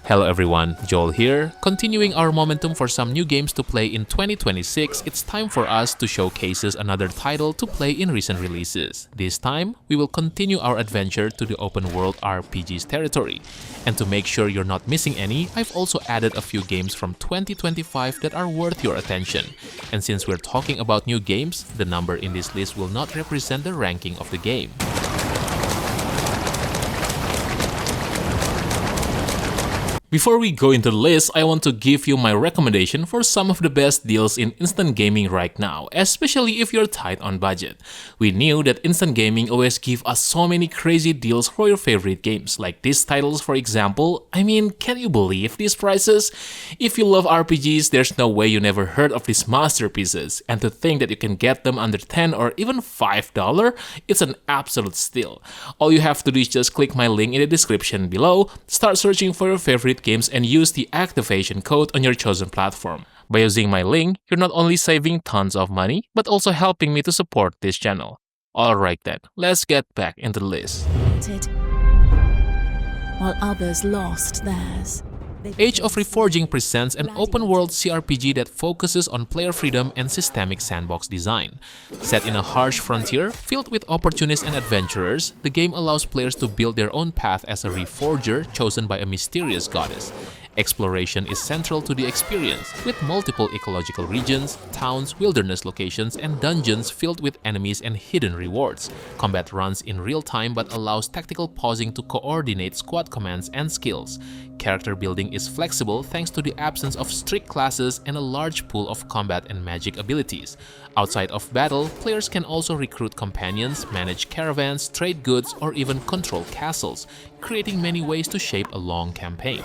Hello everyone, Joel here. Continuing our momentum for some new games to play in 2026, it's time for us to showcase another title to play in recent releases. This time, we will continue our adventure to the open world RPGs territory. And to make sure you're not missing any, I've also added a few games from 2025 that are worth your attention. And since we're talking about new games, the number in this list will not represent the ranking of the game. Before we go into the list, I want to give you my recommendation for some of the best deals in instant gaming right now, especially if you're tight on budget. We knew that instant gaming always give us so many crazy deals for your favorite games, like these titles for example. I mean, can you believe these prices? If you love RPGs, there's no way you never heard of these masterpieces, and to think that you can get them under $10 or even $5, it's an absolute steal. All you have to do is just click my link in the description below, start searching for your favorite games and use the activation code on your chosen platform. By using my link, you're not only saving tons of money, but also helping me to support this channel. Alright then, let's get back into the list. While others lost theirs. Age of Reforging presents an open-world CRPG that focuses on player freedom and systemic sandbox design. Set in a harsh frontier filled with opportunists and adventurers, the game allows players to build their own path as a Reforger chosen by a mysterious goddess. Exploration is central to the experience, with multiple ecological regions, towns, wilderness locations, and dungeons filled with enemies and hidden rewards. Combat runs in real time but allows tactical pausing to coordinate squad commands and skills. Character building is flexible thanks to the absence of strict classes and a large pool of combat and magic abilities. Outside of battle, players can also recruit companions, manage caravans, trade goods, or even control castles, creating many ways to shape a long campaign.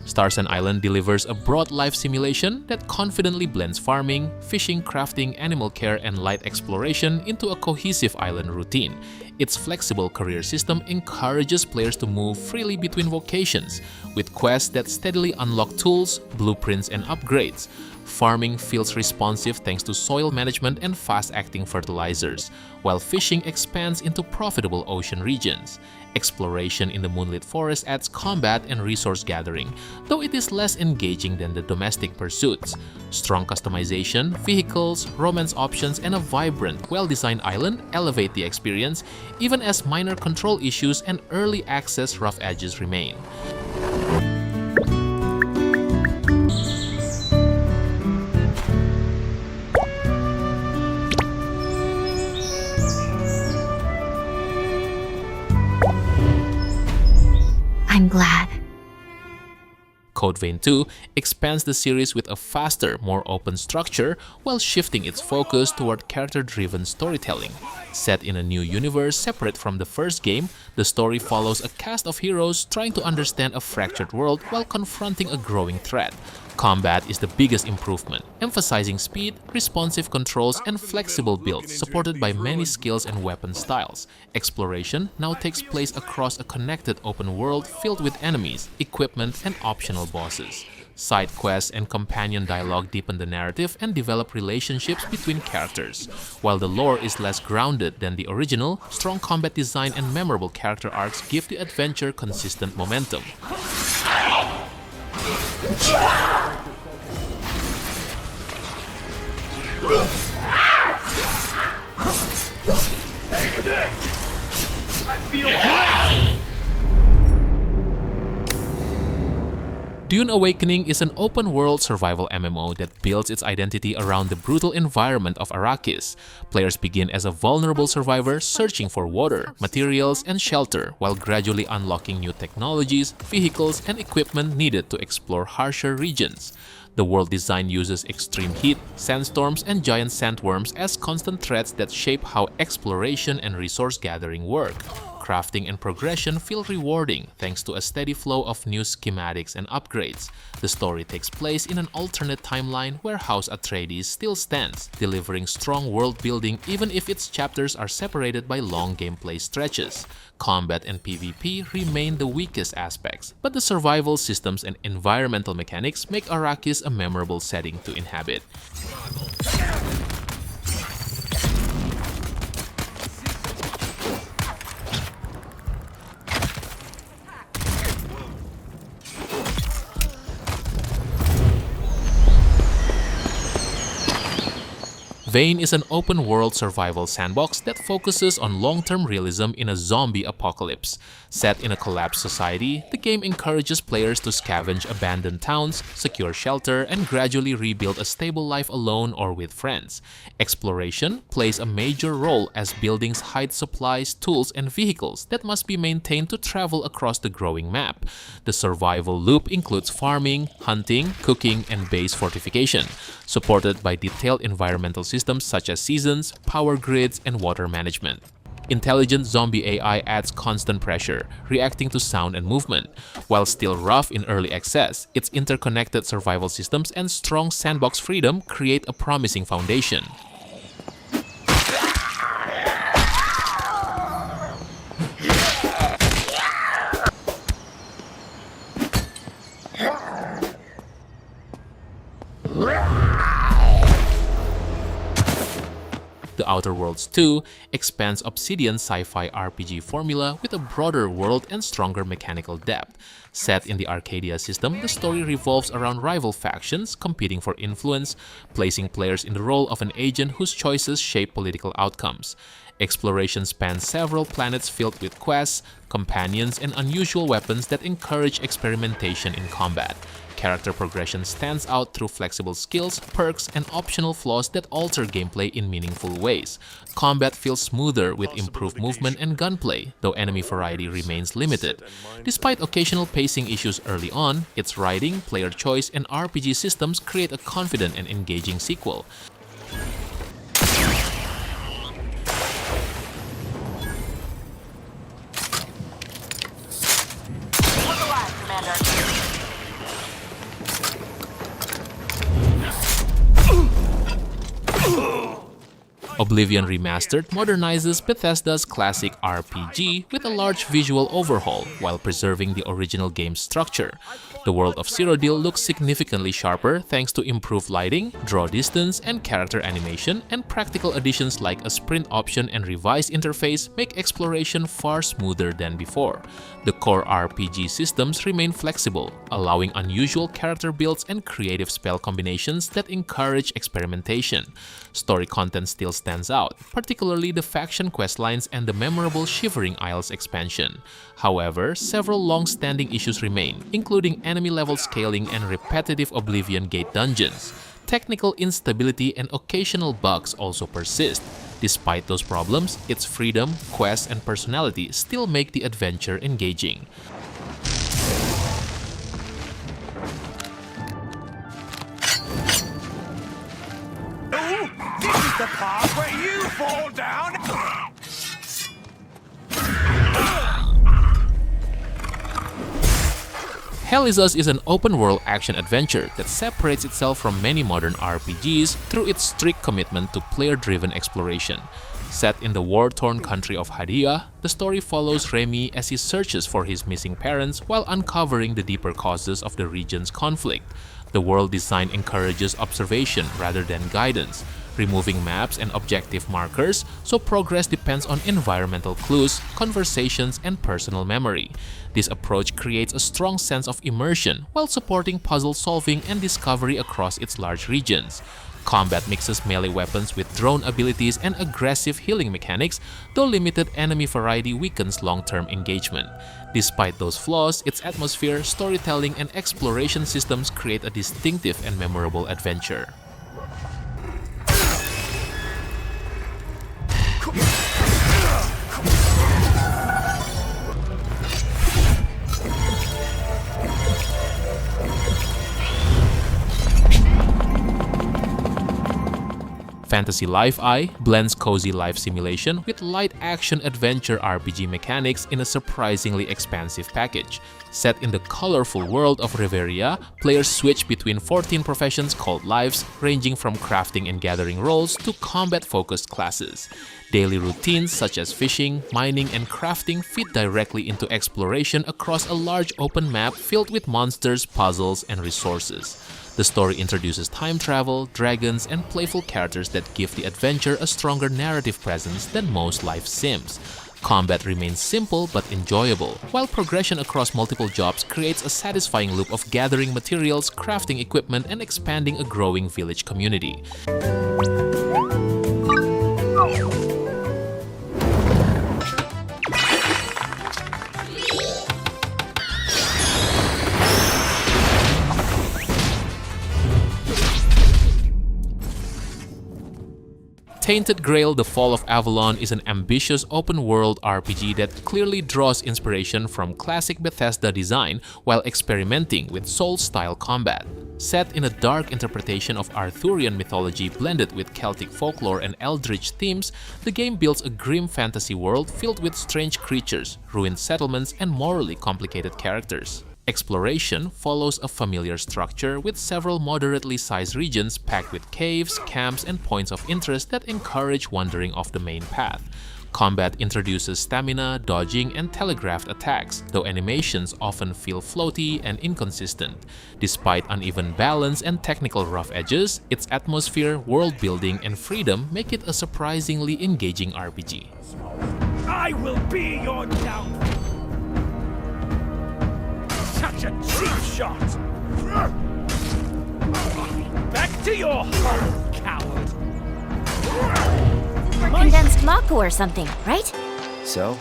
Starsand Island delivers a broad life simulation that confidently blends farming, fishing, crafting, animal care, and light exploration into a cohesive island routine. Its flexible career system encourages players to move freely between vocations, with quests that steadily unlock tools, blueprints, and upgrades. Farming feels responsive thanks to soil management and fast-acting fertilizers, while fishing expands into profitable ocean regions. Exploration in the moonlit forest adds combat and resource gathering, though it is less engaging than the domestic pursuits. Strong customization, vehicles, romance options, and a vibrant, well-designed island elevate the experience, even as minor control issues and early access rough edges remain. I'm glad. Code Vein 2 expands the series with a faster, more open structure while shifting its focus toward character-driven storytelling. Set in a new universe separate from the first game, the story follows a cast of heroes trying to understand a fractured world while confronting a growing threat. Combat is the biggest improvement, emphasizing speed, responsive controls, and flexible builds supported by many skills and weapon styles. Exploration now takes place across a connected open world filled with enemies, equipment, and optional bosses. Side quests and companion dialogue deepen the narrative and develop relationships between characters. While the lore is less grounded than the original, strong combat design and memorable character arcs give the adventure consistent momentum. Dune Awakening is an open-world survival MMO that builds its identity around the brutal environment of Arrakis. Players begin as a vulnerable survivor searching for water, materials, and shelter, while gradually unlocking new technologies, vehicles, and equipment needed to explore harsher regions. The world design uses extreme heat, sandstorms, and giant sandworms as constant threats that shape how exploration and resource gathering work. crafting and progression feel rewarding thanks to a steady flow of new schematics and upgrades. The story takes place in an alternate timeline where House Atreides still stands, delivering strong world building even if its chapters are separated by long gameplay stretches. Combat and PvP remain the weakest aspects, but the survival systems and environmental mechanics make Arrakis a memorable setting to inhabit. Vayne is an open-world survival sandbox that focuses on long-term realism in a zombie apocalypse. Set in a collapsed society, the game encourages players to scavenge abandoned towns, secure shelter, and gradually rebuild a stable life alone or with friends. Exploration plays a major role as buildings hide supplies, tools, and vehicles that must be maintained to travel across the growing map. The survival loop includes farming, hunting, cooking, and base fortification, supported by detailed environmental systems such as seasons, power grids, and water management. Intelligent zombie AI adds constant pressure, reacting to sound and movement. While still rough in early access, its interconnected survival systems and strong sandbox freedom create a promising foundation. The Outer Worlds 2 expands Obsidian's sci-fi RPG formula with a broader world and stronger mechanical depth. Set in the Arcadia system, the story revolves around rival factions competing for influence, placing players in the role of an agent whose choices shape political outcomes. Exploration spans several planets filled with quests, companions, and unusual weapons that encourage experimentation in combat. Character progression stands out through flexible skills, perks, and optional flaws that alter gameplay in meaningful ways. Combat feels smoother with improved movement and gunplay, though enemy variety remains limited. Despite occasional pacing issues early on, its writing, player choice, and RPG systems create a confident and engaging sequel. Oblivion Remastered modernizes Bethesda's classic RPG with a large visual overhaul while preserving the original game's structure. The world of Cyrodiil looks significantly sharper thanks to improved lighting, draw distance, and character animation, and practical additions like a sprint option and revised interface make exploration far smoother than before. The core RPG systems remain flexible, allowing unusual character builds and creative spell combinations that encourage experimentation. Story content still stands out, particularly the faction questlines and the memorable Shivering Isles expansion. However, several long-standing issues remain, including enemy-level scaling and repetitive Oblivion Gate dungeons. Technical instability and occasional bugs also persist. Despite those problems, its freedom, quests, and personality still make the adventure engaging. This is the part where you fall down! Hell Is Us is an open-world action-adventure that separates itself from many modern RPGs through its strict commitment to player-driven exploration. Set in the war-torn country of Hadia, the story follows Remy as he searches for his missing parents while uncovering the deeper causes of the region's conflict. The world design encourages observation rather than guidance, removing maps and objective markers, so progress depends on environmental clues, conversations, and personal memory. This approach creates a strong sense of immersion while supporting puzzle solving and discovery across its large regions. Combat mixes melee weapons with drone abilities and aggressive healing mechanics, though limited enemy variety weakens long-term engagement. Despite those flaws, its atmosphere, storytelling, and exploration systems create a distinctive and memorable adventure. Fantasy Life Eye blends cozy life simulation with light action adventure RPG mechanics in a surprisingly expansive package. Set in the colorful world of Reveria, players switch between 14 professions called lives, ranging from crafting and gathering roles to combat-focused classes. Daily routines such as fishing, mining, and crafting feed directly into exploration across a large open map filled with monsters, puzzles, and resources. The story introduces time travel, dragons, and playful characters that give the adventure a stronger narrative presence than most life sims. Combat remains simple but enjoyable, while progression across multiple jobs creates a satisfying loop of gathering materials, crafting equipment, and expanding a growing village community. Tainted Grail: The Fall of Avalon is an ambitious open-world RPG that clearly draws inspiration from classic Bethesda design while experimenting with Souls-style combat. Set in a dark interpretation of Arthurian mythology blended with Celtic folklore and eldritch themes, the game builds a grim fantasy world filled with strange creatures, ruined settlements, and morally complicated characters. Exploration follows a familiar structure with several moderately sized regions packed with caves, camps, and points of interest that encourage wandering off the main path. Combat introduces stamina, dodging, and telegraphed attacks, though animations often feel floaty and inconsistent. Despite uneven balance and technical rough edges, its atmosphere, world building, and freedom make it a surprisingly engaging RPG. I will be your downfall. Such a cheap shot! Back to your hole, coward! For condensed Mako or something, right? So?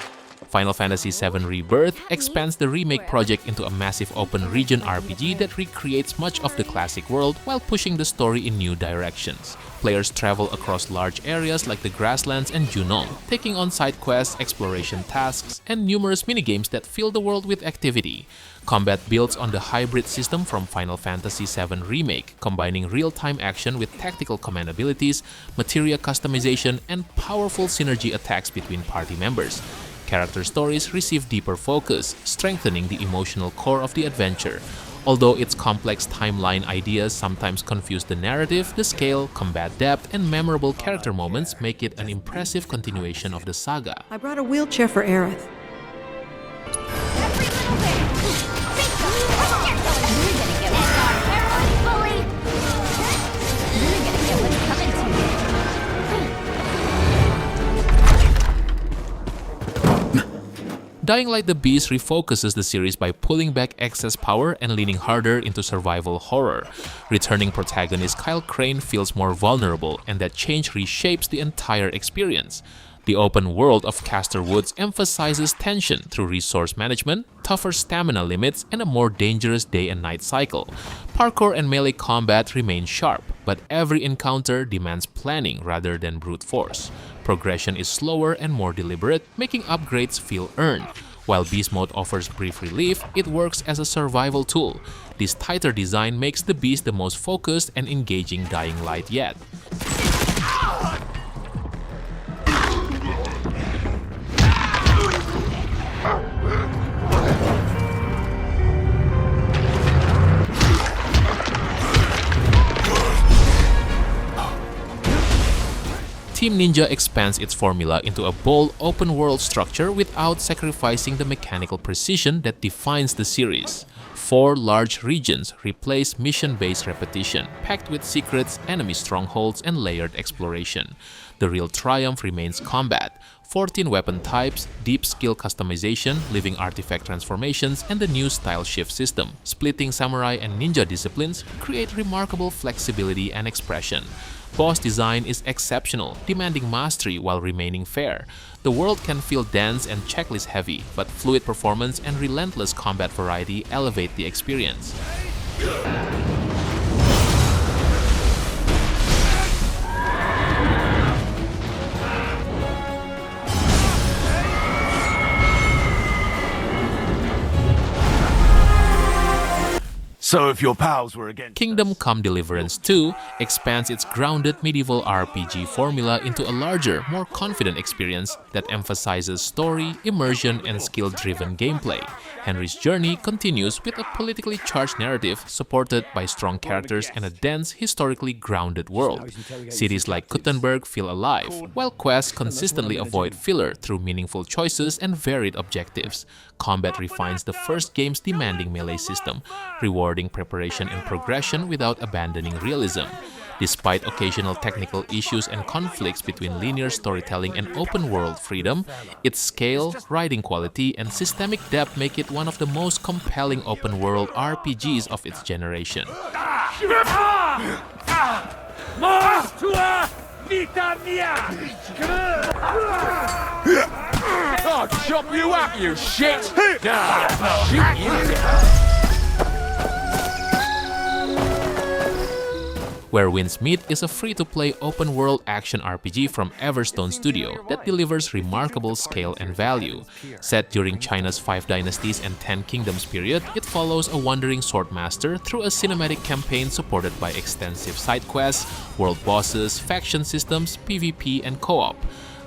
Final Fantasy VII Rebirth expands the remake project into a massive open region RPG that recreates much of the classic world while pushing the story in new directions. Players travel across large areas like the Grasslands and Junon, taking on side quests, exploration tasks, and numerous minigames that fill the world with activity. Combat builds on the hybrid system from Final Fantasy VII Remake, combining real-time action with tactical command abilities, materia customization, and powerful synergy attacks between party members. Character stories receive deeper focus, strengthening the emotional core of the adventure. Although its complex timeline ideas sometimes confuse the narrative, the scale, combat depth, and memorable character moments make it an impressive continuation of the saga. I brought a wheelchair for Aerith. Dying Light the Beast refocuses the series by pulling back excess power and leaning harder into survival horror. Returning protagonist Kyle Crane feels more vulnerable, and that change reshapes the entire experience. The open world of Castor Woods emphasizes tension through resource management, tougher stamina limits, and a more dangerous day and night cycle. Parkour and melee combat remain sharp, but every encounter demands planning rather than brute force. Progression is slower and more deliberate, making upgrades feel earned. While Beast Mode offers brief relief, it works as a survival tool. This tighter design makes the Beast the most focused and engaging Dying Light yet. Team Ninja expands its formula into a bold open-world structure without sacrificing the mechanical precision that defines the series. 4 large regions replace mission-based repetition, packed with secrets, enemy strongholds, and layered exploration. The real triumph remains combat. 14 weapon types, deep skill customization, living artifact transformations, and the new style shift system, splitting samurai and ninja disciplines, create remarkable flexibility and expression. Boss design is exceptional, demanding mastery while remaining fair. The world can feel dense and checklist heavy, but fluid performance and relentless combat variety elevate the experience. So if your pals were against Kingdom Come Deliverance 2 expands its grounded medieval RPG formula into a larger, more confident experience that emphasizes story, immersion, and skill-driven gameplay. Henry's journey continues with a politically charged narrative supported by strong characters and a dense, historically grounded world. Cities like Kuttenberg feel alive, while quests consistently avoid filler through meaningful choices and varied objectives. Combat refines the first game's demanding melee system, rewarding preparation and progression without abandoning realism. Despite occasional technical issues and conflicts between linear storytelling and open-world freedom, its scale, writing quality, and systemic depth make it one of the most compelling open-world RPGs of its generation. I'll chop you up, you shit! Shoot you! Where Winds Meet is a free-to-play open-world action RPG from Everstone Studio that delivers remarkable scale and value. Set during China's 5 Dynasties and 10 Kingdoms period, it follows a wandering swordmaster through a cinematic campaign supported by extensive side quests, world bosses, faction systems, PvP, and co-op.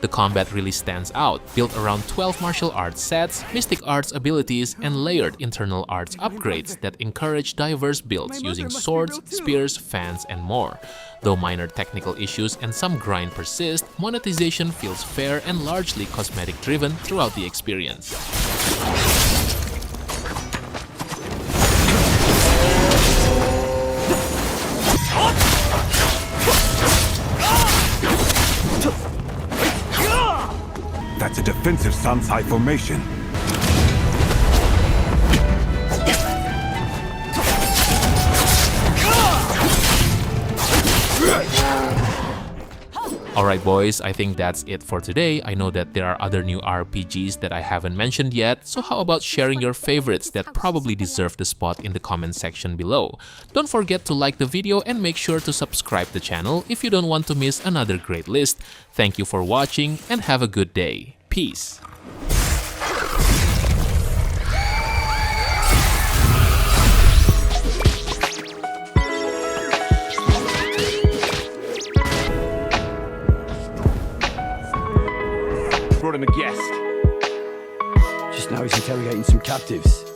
The combat really stands out, built around 12 martial arts sets, mystic arts abilities, and layered internal arts upgrades that encourage diverse builds using swords, spears, fans, and more. Though minor technical issues and some grind persist, monetization feels fair and largely cosmetic-driven throughout the experience. That's a defensive Sansai formation. Alright boys, I think that's it for today. I know that there are other new RPGs that I haven't mentioned yet, so how about sharing your favorites that probably deserve the spot in the comment section below. Don't forget to like the video and make sure to subscribe the channel if you don't want to miss another great list. Thank you for watching and have a good day. Peace. Brought him a guest. Just now he's interrogating some captives.